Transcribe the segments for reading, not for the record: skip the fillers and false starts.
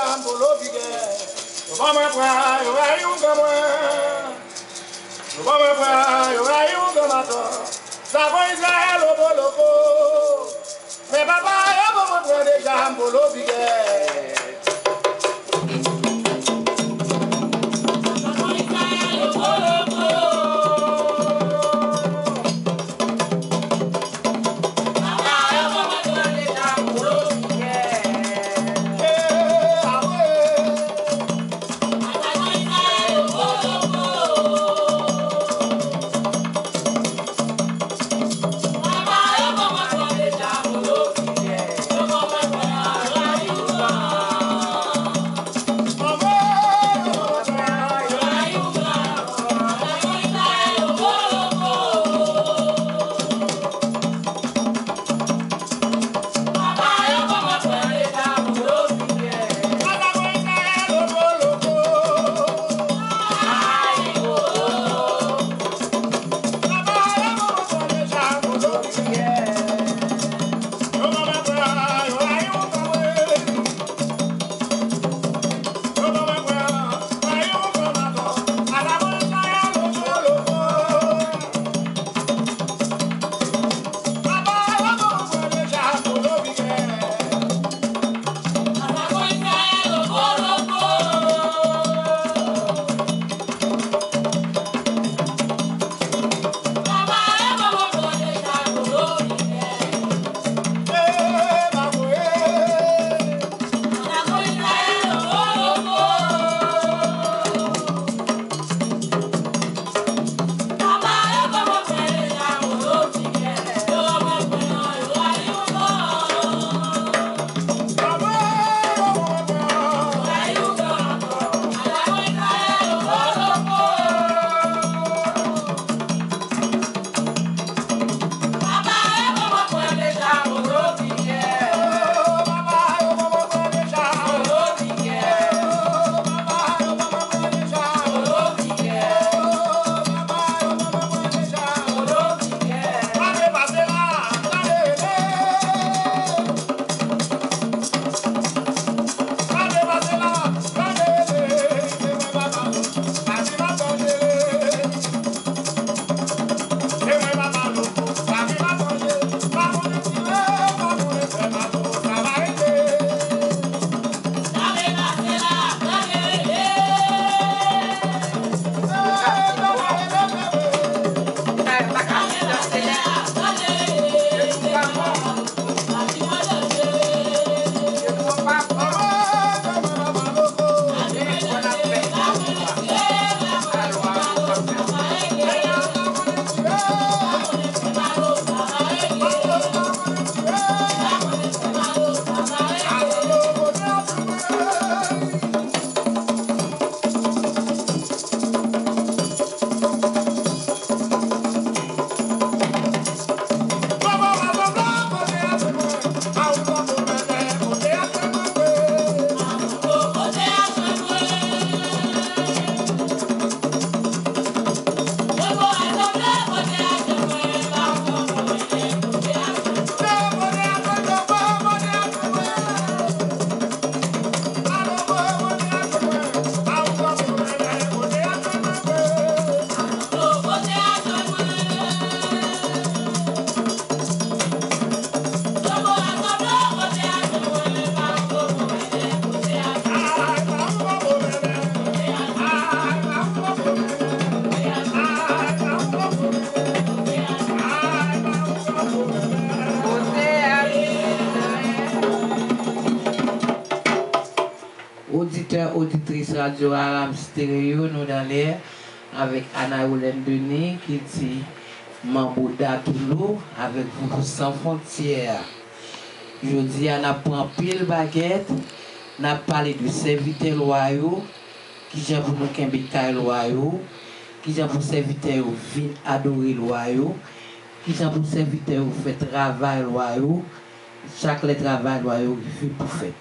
jambolo bige. Obama kwa yo ayu gamwe. Obama kwa yo ayu gamato. Savo Israel oboloko. Me baba yo bobo kwa de jambolo bige. Auditeurs, auditrices Radio Aram Stéréo, nous dans l'air avec Anna Oulène Denis qui dit Mambouda Toulou avec vous sans frontières. Je dis, on a pris pile baguette, on a parlé de serviteurs loyaux, qui j'ai pour nous qu'un loyaux, qui j'ai pour serviteurs vin adorer loyaux, qui j'ai pour serviteurs fait travail loyaux, chaque le travail loyaux qui fait pour fait.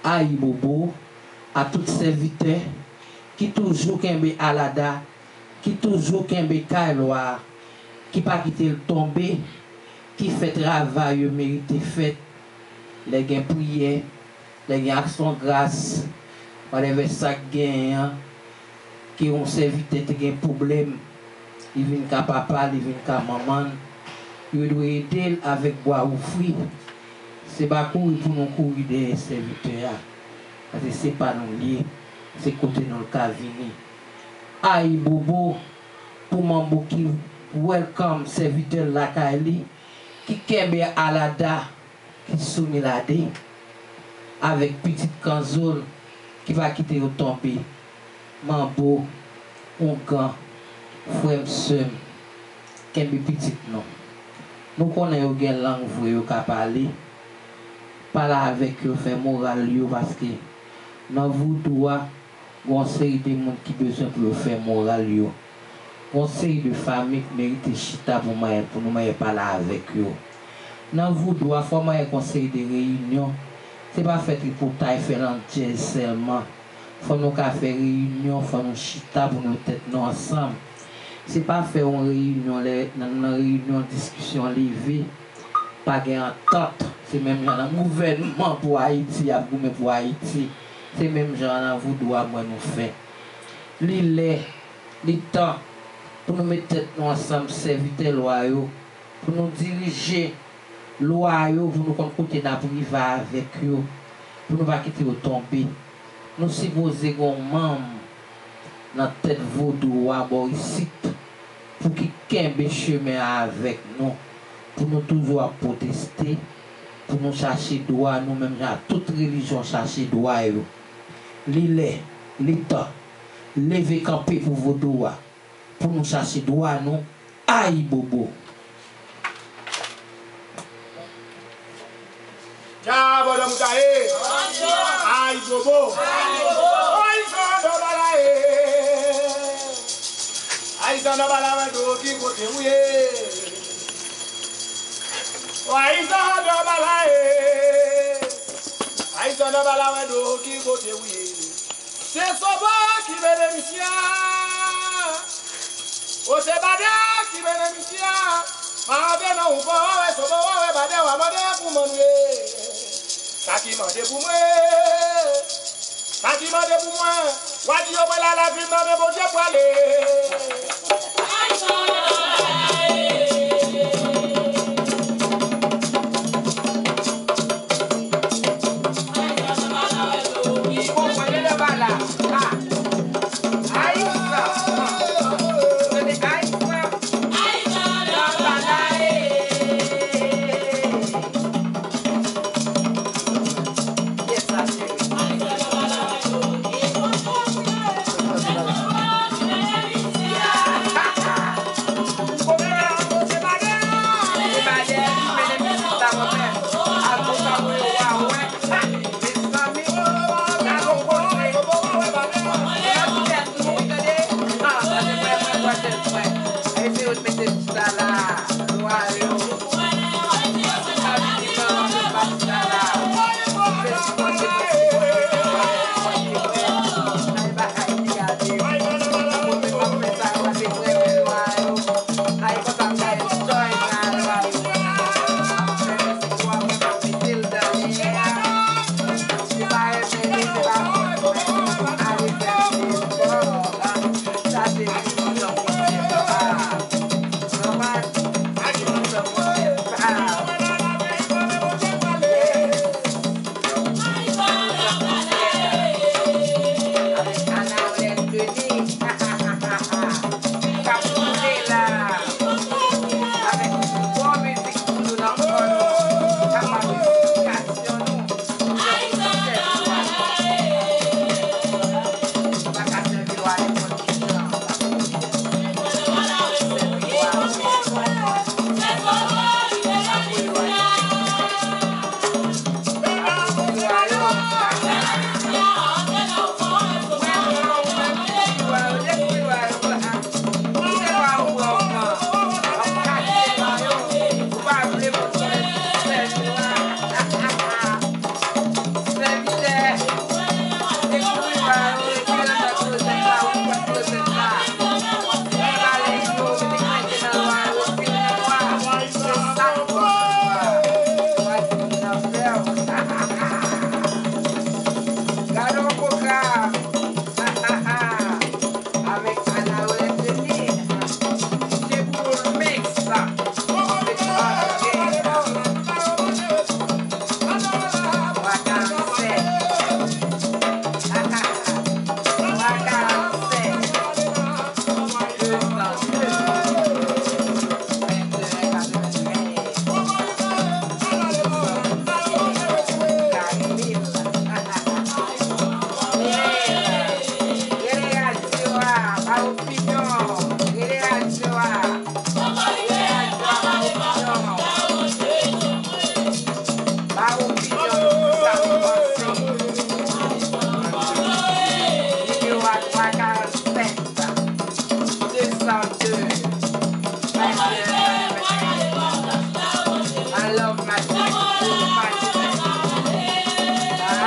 Aïe Bobo, à tous serviteurs qui toujours qu'un alada, qui toujours qu'un kailoa, qui pas quitter le tomber, qui fait travail mérité fait, les gains prières, les actions grâce, whatever ça gagne, qui ont servi de problème, ils viennent qu'à papa, ils viennent qu'à maman, ils doivent aider avec bois ou fruits. C'est pas courir pour nous courir des serviteurs. Parce que c'est pas nous liés, c'est côté nous le cas venir. Aïe Bobo, pour mon qui welcome serviteur la Kali, qui kembe Alada, qui soumet la dé, avec petite Kanzol, qui va quitter au tombé. Mambo, Ongan, frère Sem, kembe petite non. Nous connaissons une langue pour vous parler. Parler avec eux, faire moral parce que dans vous doit conseil des gens qui besoin pour faire moral conseil de famille qui mérite chita pour nous parler avec eux. Dans vous doit former un conseil de réunion. C'est pas fait pour taille faire l'entier seulement. Faut nous faire réunion, faut nous chita pour nous tête nous ensemble. C'est pas faire une réunion, une réunion discussion levée, pas gain entente. C'est même genre un gouvernement pour Haïti, pour Haïti. C'est même genre vous doit moi nous faire. Les temps pour nous mettre nous ensemble, serviteurs loyaux, pour nous diriger loyaux, pour nous côté dans privé avec eux, pour nous pas quitter au tomber. Nous supposons qu'on membre dans la tête vaudou à ici pour qu'il kembe chemin avec nous, pour nous toujours protester, pour nous chercher droit, nous-mêmes, toute religion chercher droit. L'État, levez camper pour vos droits, pour nous chercher droit, nous, aïe Bobo. Ya Bobo Moukae, aïe Bobo, aïe Sando Balae, aïe Sando Balae, qui côté ouye, aïe Sando Balae, aïe Sando Balae, qui côté ouye. C'est Soba qui bénéficie, oh c'est Bada qui bénéficie, mais non ou pas, Soba ouais Bada ou Bada pour manger, ça qui mange pour moi, ça qui mange pour moi, Wadi yo la vie dans le bon Dieu pour aller.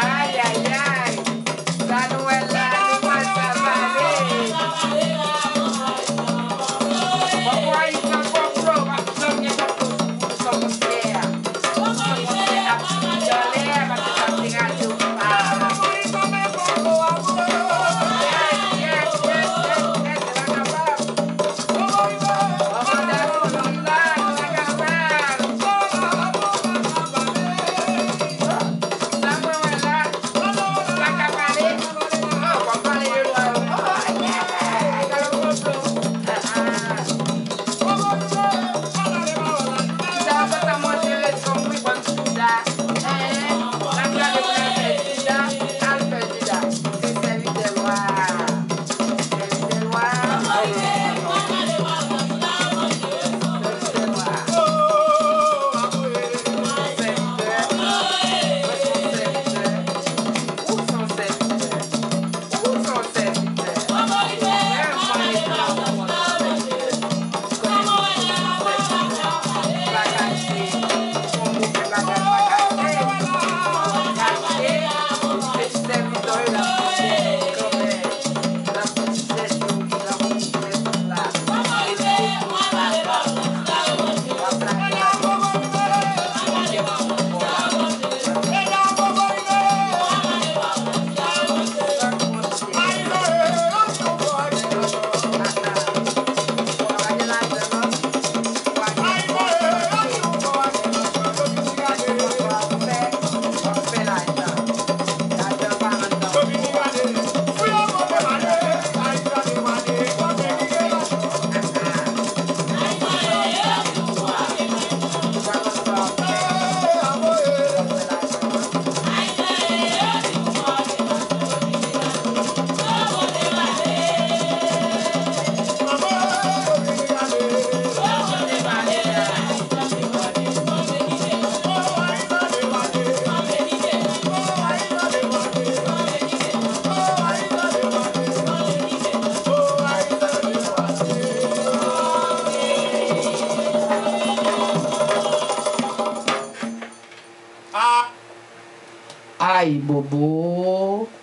Ay, ay, ay. Sanuela, no pasa vale. Pourquoi il s'en comprend? Somos there.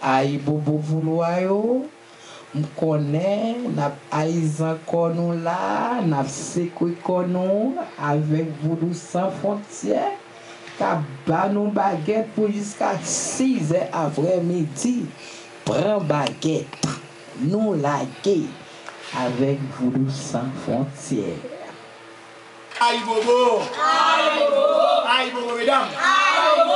Aïe bobo vouloyo, m'connais, n'a aïzan konou là, n'a sekoué konou avec Voodoo sans frontières, qu'a banou baguette pour jusqu'à 6h après-midi, prends baguette, nous laguer avec Voodoo sans frontières. Aïe bobo, aïe bobo, aïe bobo mesdames, aïe bobo.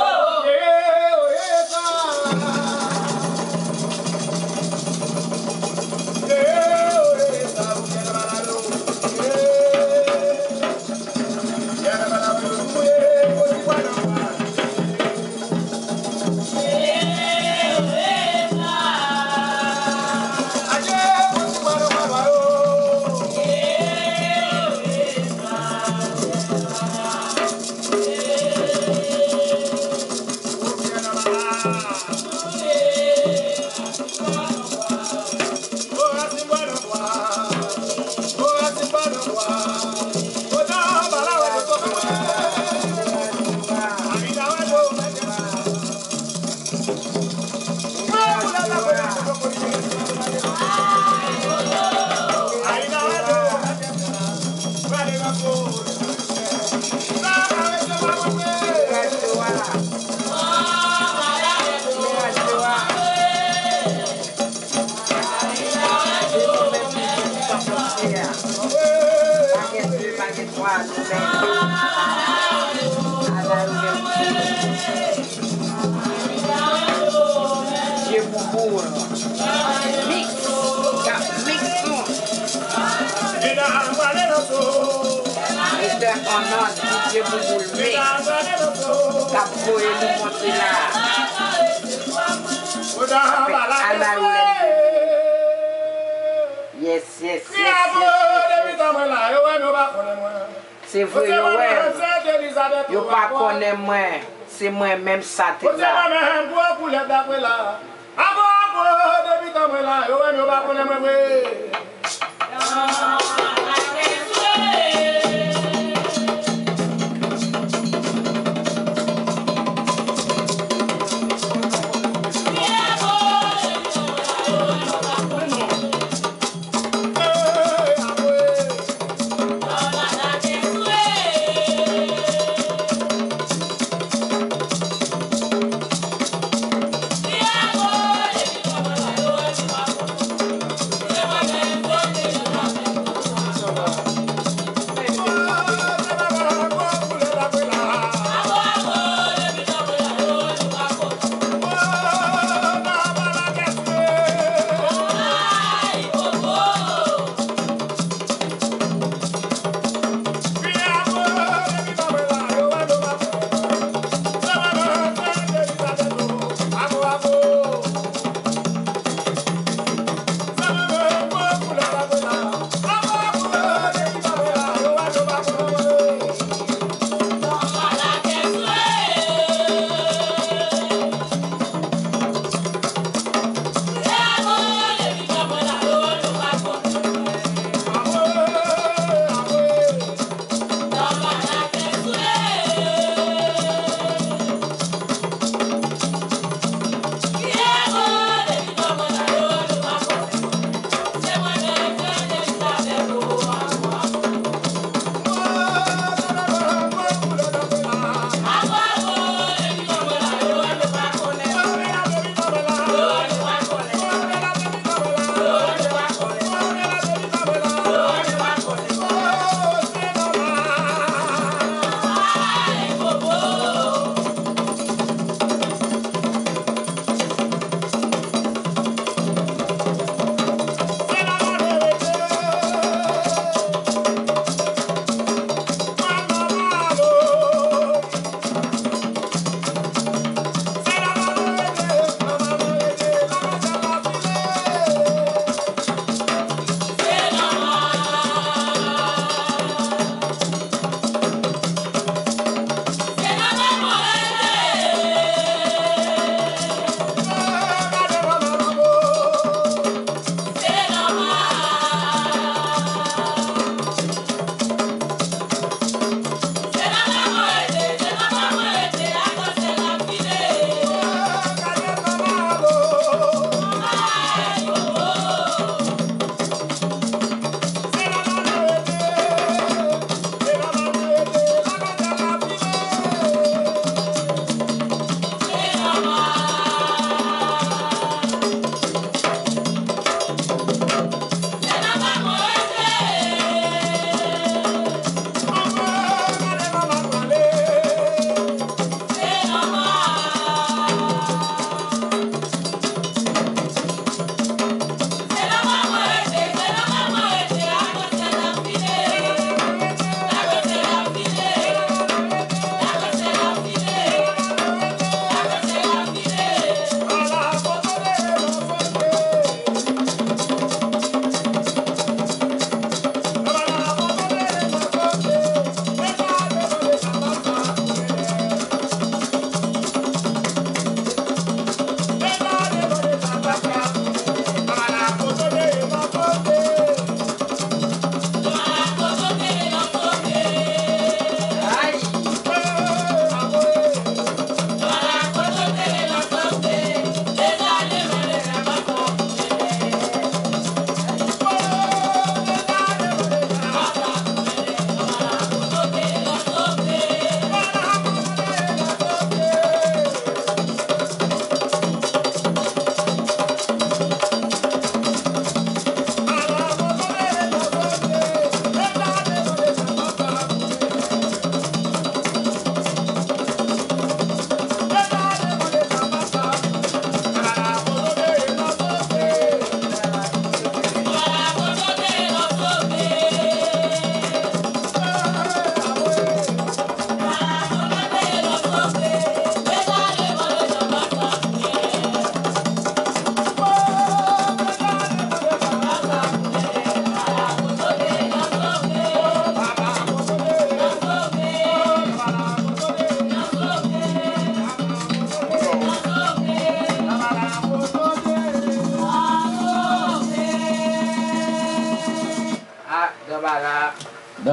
C'est vrai, yo pas connaît moi, c'est moi-même ça te là.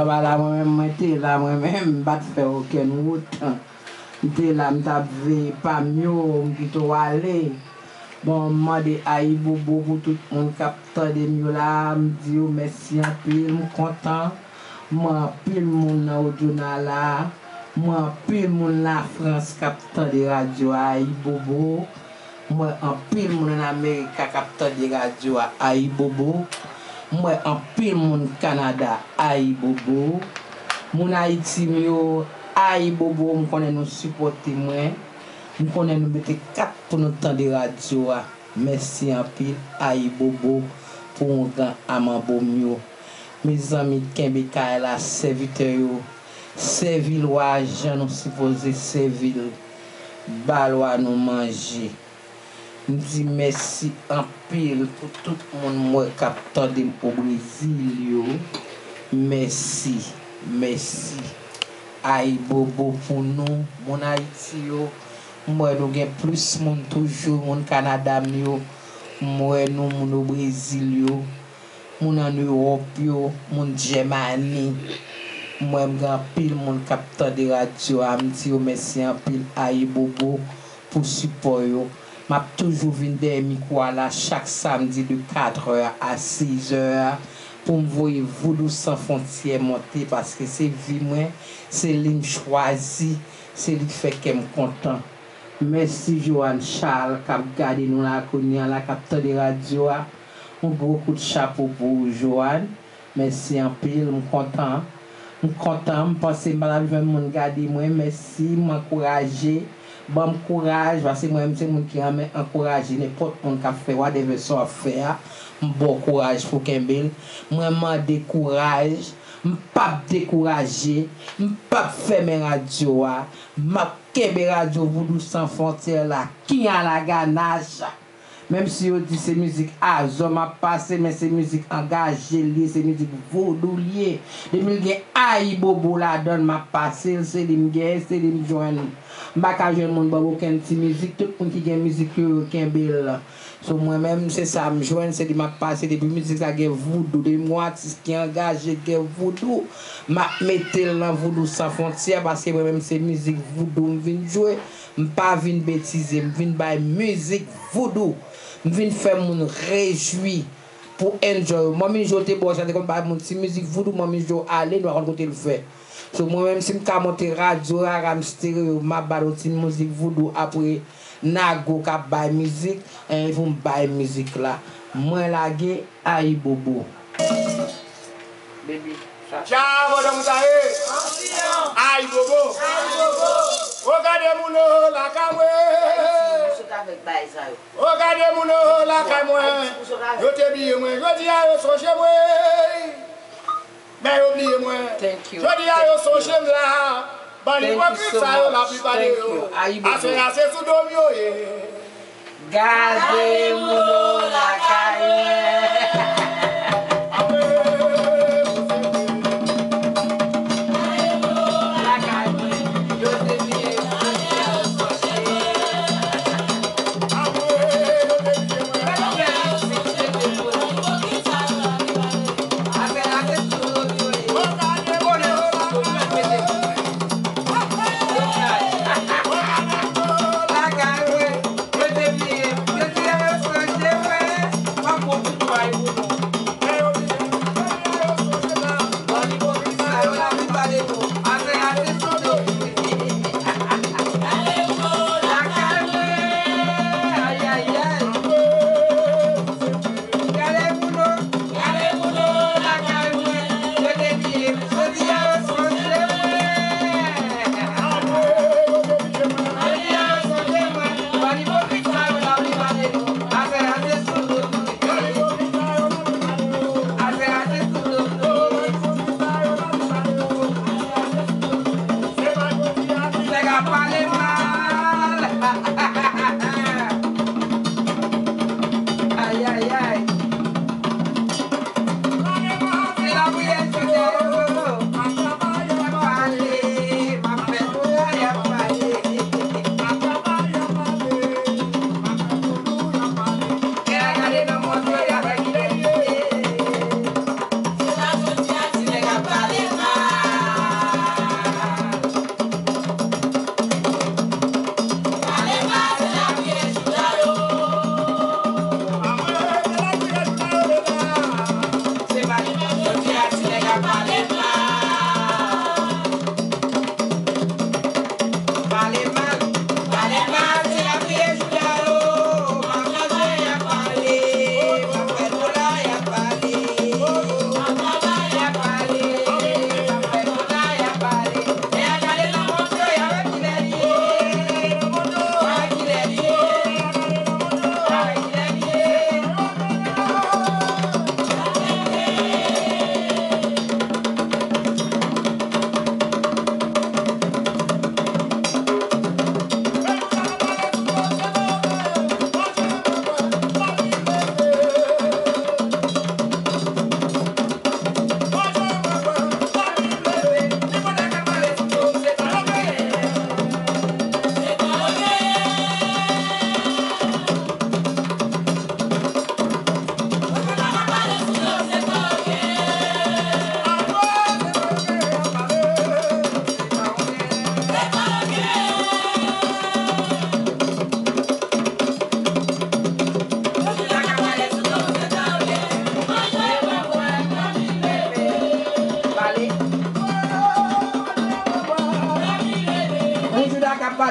Ça va là, moi-même, là, moi-même, pas faire aucune route. J'étais là, je pas mieux, je suis allé. Bon, moi, de aïe bobo pour tout le monde capteur de mieux là, je dis merci un peu, je suis content. Moi, plus le monde dans le journal là, moi, plus le monde la France capteur de radio aïe bobo. Moi, en pile monde en Amérique capteur de radio aïe bobo. Moi, en pile monde Canada aïe bobo. Mon Haïti mio aïe bobo, on connaît nous supporter moi. On connaît nous mettre 4 pour nous temps de radio. Merci en pile aïe bobo pour un grand amabo mio. Mes amis Kembe Kaila serviteur yo. Servilois, je nous supposé servir. Balois nous manger. Je dis merci en pile pour tout le monde qui a au Brésil. Merci, merci. Aïe bobo pour nous, mon Haïti. Moi, nous avons plus de monde toujours, mon Canada. Moi, nous sommes au Brésil. Mon en Europe, mon Germanie. Moi, je suis pile mon capteur de radio. Je dis merci en pile aïe bobo pour support. Je suis toujours venu des micros là chaque samedi de 4h à 6h pour me voir Voodoo sans frontières monter parce que c'est vie moi, c'est lui choisi, c'est lui fait que je suis content. Merci Johan Charles qui a gardé nous la connaît la capteur de radio. Un beaucoup de chapeau pour Johan. Merci en pile, je suis content. Je suis content, je pense que je vais garder moi. Merci, m'encourager. Bon courage, parce que moi-même, c'est moi qui m'a encouragé. N'importe qui a fait des versions à faire. Bon courage pour Kembel. Moi, je décourage. Je ne suis pas découragé. Je ne suis pas faire mes radios. Je suis radio Voodoo sans frontières là. Qui a la ganache? Même si on dit c'est musique je m'a passé, mais c'est musique engagée, c'est musique vaudou lié. Les aïe bobo la donne m'a passé, c'est les m'gay, c'est les m'joindre. M'a ka joindre mon babo ken ti musique, tout le monde qui a musique qui belle. So moi-même c'est ça me joindre, c'est de m'a passé depuis musique ça gain voodoo, des moi artiste qui engagé gain voodoo, m'a mettre dans voodoo sans frontières parce que moi-même c'est musique voodoo me vinn jouer, m'pas vinn bêtiser, me vinn bay musique voodoo. Je viens faire mon réjouir pour enjoy. Moi, je suis bon, c'est comme par mon petit musique voodoo, moi, je aller, nous rencontrer le fait. So moi-même, si je monte radio, ram stéréo, ma balotine musique voodoo, après, nago, cap bay musique, et ils vont bay musique là. Moi, la gué, aïe bobo. Baby. Ciao, madame Zaye. Aïe bobo. Regardez mon la camoué. Regardez mon la camoué. Je te dis moi, je dis à eux son chez moi. Mais oubliez moi. Je dis à eux son chez là. Bani hypocrite ça la plupart de eux. Assez sous domio. Gardez mon la camoué.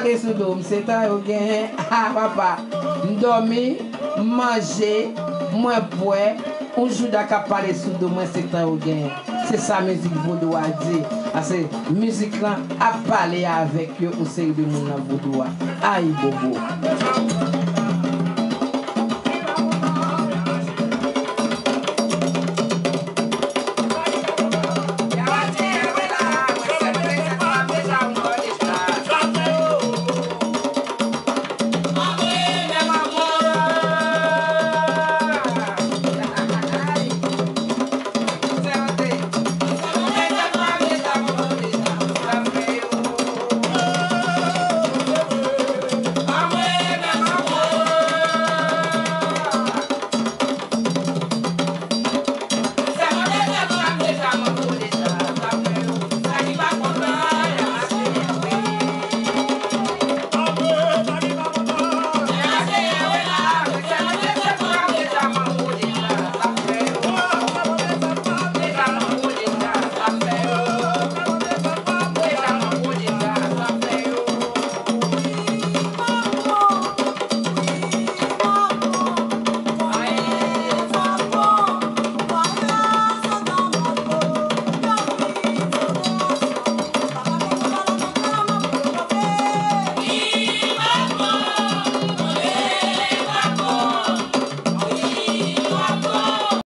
parler sous l'homme, c'est un ou gain. Ah, papa, dormi, manger, moins boire, un jour d'accord parler sous l'homme, c'est un ou gain. C'est ça musique vaudou a dit. Parce que musique là a parlé avec eux, on sait de mon vaudou. Aïe, bobo.